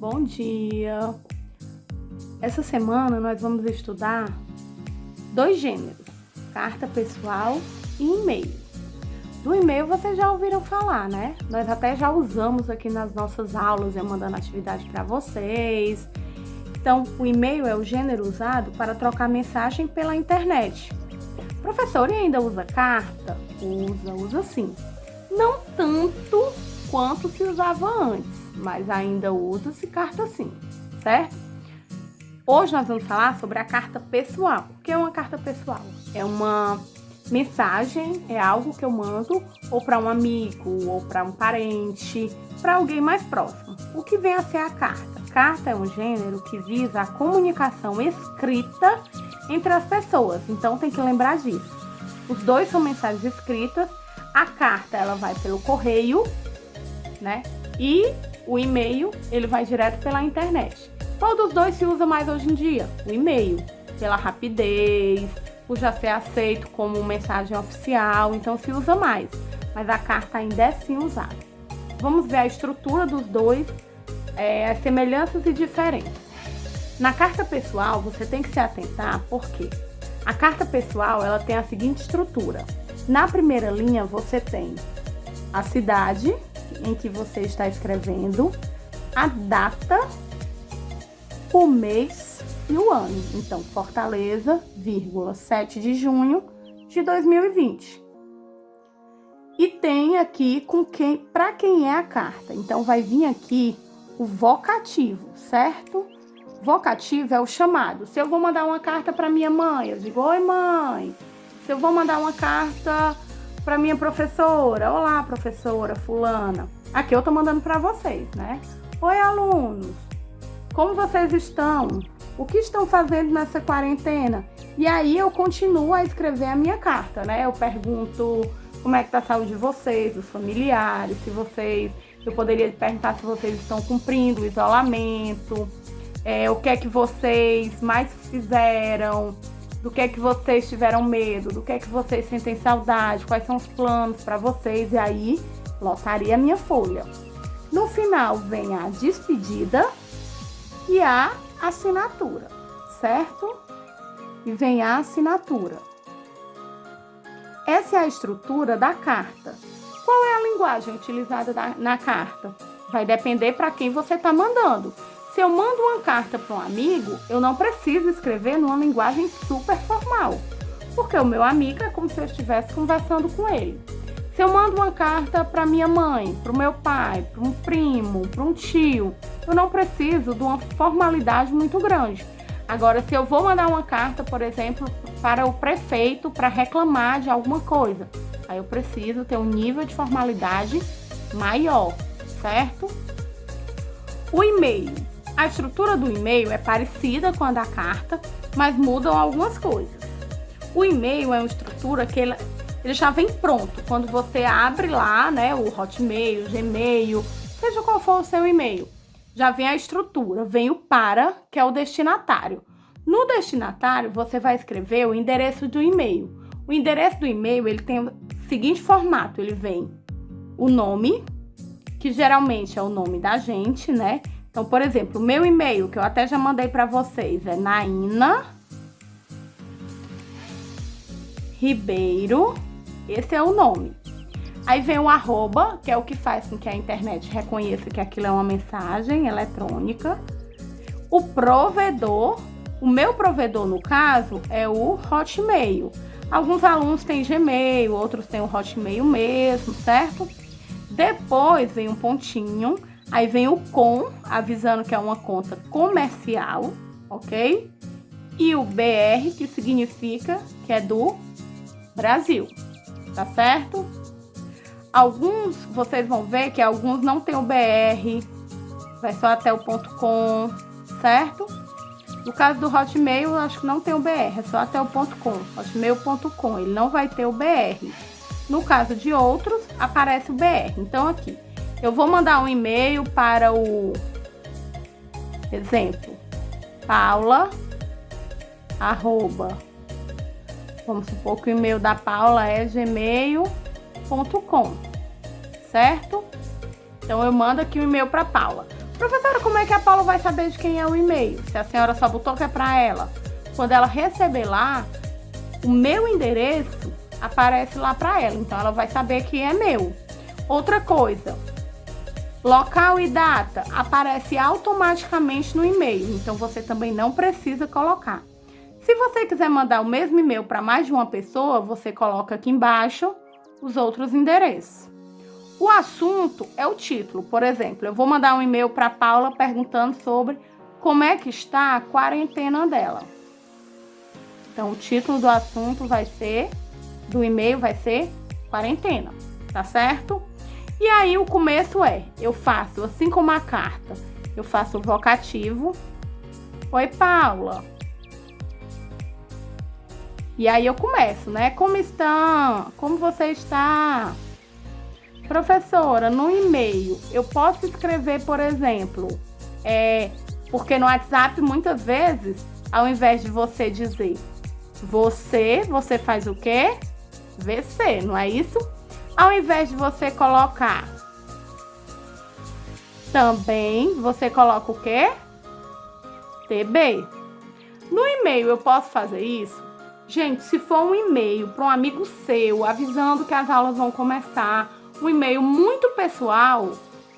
Bom dia! Essa semana nós vamos estudar 2 gêneros, carta pessoal e e-mail. Do e-mail vocês já ouviram falar, né? Nós até já usamos aqui nas nossas aulas, eu mandando atividade para vocês. Então, o e-mail é o gênero usado para trocar mensagem pela internet. Professor, e ainda usa carta? Usa sim. Não tanto quanto se usava antes, mas ainda usa-se carta sim, certo? Hoje nós vamos falar sobre a carta pessoal. O que é uma carta pessoal? É uma mensagem, é algo que eu mando ou para um amigo, ou para um parente, para alguém mais próximo. O que vem a ser a carta? Carta é um gênero que visa a comunicação escrita entre as pessoas, então tem que lembrar disso. Os dois são mensagens escritas. A carta ela vai pelo correio, né? E o e-mail ele vai direto pela internet. Qual dos dois se usa mais hoje em dia? O e-mail, pela rapidez, por já ser aceito como mensagem oficial, então se usa mais. Mas a carta ainda é sim usada. Vamos ver a estrutura dos dois, as semelhanças e diferenças. Na carta pessoal, você tem que se atentar, porque a carta pessoal ela tem a seguinte estrutura. Na primeira linha, você tem a cidade em que você está escrevendo, a data, o mês e o ano. Então, Fortaleza, 7 de junho de 2020. E tem aqui para quem é a carta. Então, vai vir aqui o vocativo, certo? Vocativo é o chamado. Se eu vou mandar uma carta para minha mãe, eu digo, oi mãe. Se eu vou mandar uma carta para minha professora, olá professora fulana. Aqui eu tô mandando para vocês, né? Oi alunos, como vocês estão? O que estão fazendo nessa quarentena? E aí eu continuo a escrever a minha carta, né? Eu pergunto como é que tá a saúde de vocês, dos familiares, eu poderia perguntar se vocês estão cumprindo o isolamento, o que é que vocês mais fizeram, do que é que vocês tiveram medo, do que é que vocês sentem saudade, quais são os planos para vocês, e aí lotaria a minha folha. No final vem a despedida e a assinatura, certo? E vem a assinatura. Essa é a estrutura da carta. Qual é a linguagem utilizada na carta? Vai depender para quem você está mandando. Se eu mando uma carta para um amigo, eu não preciso escrever numa linguagem super formal, porque o meu amigo é como se eu estivesse conversando com ele. Se eu mando uma carta para minha mãe, para o meu pai, para um primo, para um tio, eu não preciso de uma formalidade muito grande. Agora, se eu vou mandar uma carta, por exemplo, para o prefeito para reclamar de alguma coisa, aí eu preciso ter um nível de formalidade maior, certo? O e-mail. A estrutura do e-mail é parecida com a da carta, mas mudam algumas coisas. O e-mail é uma estrutura que ele já vem pronto. Quando você abre lá, né, o Hotmail, o Gmail, seja qual for o seu e-mail, já vem a estrutura, vem o para, que é o destinatário. No destinatário, você vai escrever o endereço do e-mail. O endereço do e-mail, ele tem o seguinte formato, ele vem o nome, que geralmente é o nome da gente, né? Então, por exemplo, o meu e-mail, que eu até já mandei para vocês, é Naina Ribeiro. Esse é o nome. Aí vem o arroba, que é o que faz com que a internet reconheça que aquilo é uma mensagem eletrônica. O provedor, o meu provedor, no caso, é o Hotmail. Alguns alunos têm Gmail, outros têm o Hotmail mesmo, certo? Depois vem um pontinho. Aí vem o com, avisando que é uma conta comercial, ok? E o BR, que significa que é do Brasil, tá certo? Alguns, vocês vão ver que alguns não tem o BR, vai só até o .com, certo? No caso do Hotmail, eu acho que não tem o BR, é só até o .com, hotmail.com, ele não vai ter o BR. No caso de outros, aparece o BR. Então, aqui, eu vou mandar um e-mail para o exemplo, Paula, vamos supor que o e-mail da Paula é gmail.com, certo? Então, eu mando aqui o e-mail para Paula. Professora, como é que a Paula vai saber de quem é o e-mail? Se a senhora só botou que é para ela. Quando ela receber lá, o meu endereço aparece lá para ela. Então, ela vai saber que é meu. Outra coisa, local e data aparece automaticamente no e-mail. Então, você também não precisa colocar. Se você quiser mandar o mesmo e-mail para mais de uma pessoa, você coloca aqui embaixo os outros endereços. O assunto é o título. Por exemplo, eu vou mandar um e-mail para a Paula perguntando sobre como é que está a quarentena dela. Então, o título do assunto do e-mail vai ser quarentena, tá certo? E aí, o começo eu faço, assim como a carta, eu faço o vocativo. Oi, Paula. E aí, eu começo, né? Como estão? Como você está? Professora, no e-mail, eu posso escrever, por exemplo, porque no WhatsApp, muitas vezes, ao invés de você dizer você faz o quê? VC, não é isso? Ao invés de você colocar também, você coloca o quê? TB. No e-mail, eu posso fazer isso? Gente, se for um e-mail para um amigo seu, avisando que as aulas vão começar, um e-mail muito pessoal,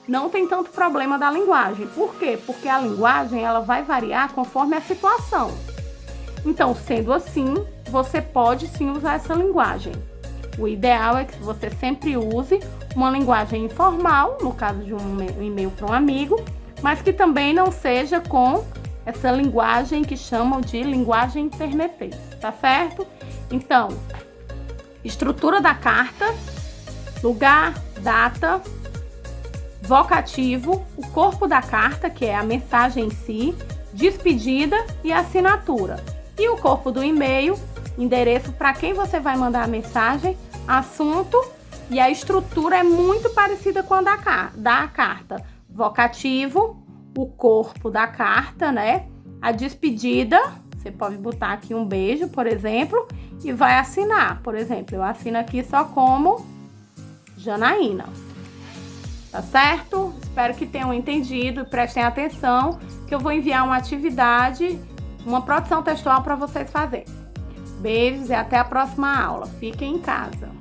não tem tanto problema da linguagem. Por quê? Porque a linguagem ela vai variar conforme a situação. Então, sendo assim, você pode sim usar essa linguagem. O ideal é que você sempre use uma linguagem informal, no caso de um e-mail para um amigo, mas que também não seja com essa linguagem que chamam de linguagem internetês, tá certo? Então, estrutura da carta, lugar, data, vocativo, o corpo da carta, que é a mensagem em si, despedida e assinatura. E o corpo do e-mail, endereço para quem você vai mandar a mensagem, assunto, e a estrutura é muito parecida com a da carta. Vocativo, o corpo da carta, né? A despedida, você pode botar aqui um beijo, por exemplo, e vai assinar. Por exemplo, eu assino aqui só como Janaína. Tá certo? Espero que tenham entendido e prestem atenção que eu vou enviar uma atividade, uma produção textual para vocês fazerem. Beijos e até a próxima aula. Fiquem em casa.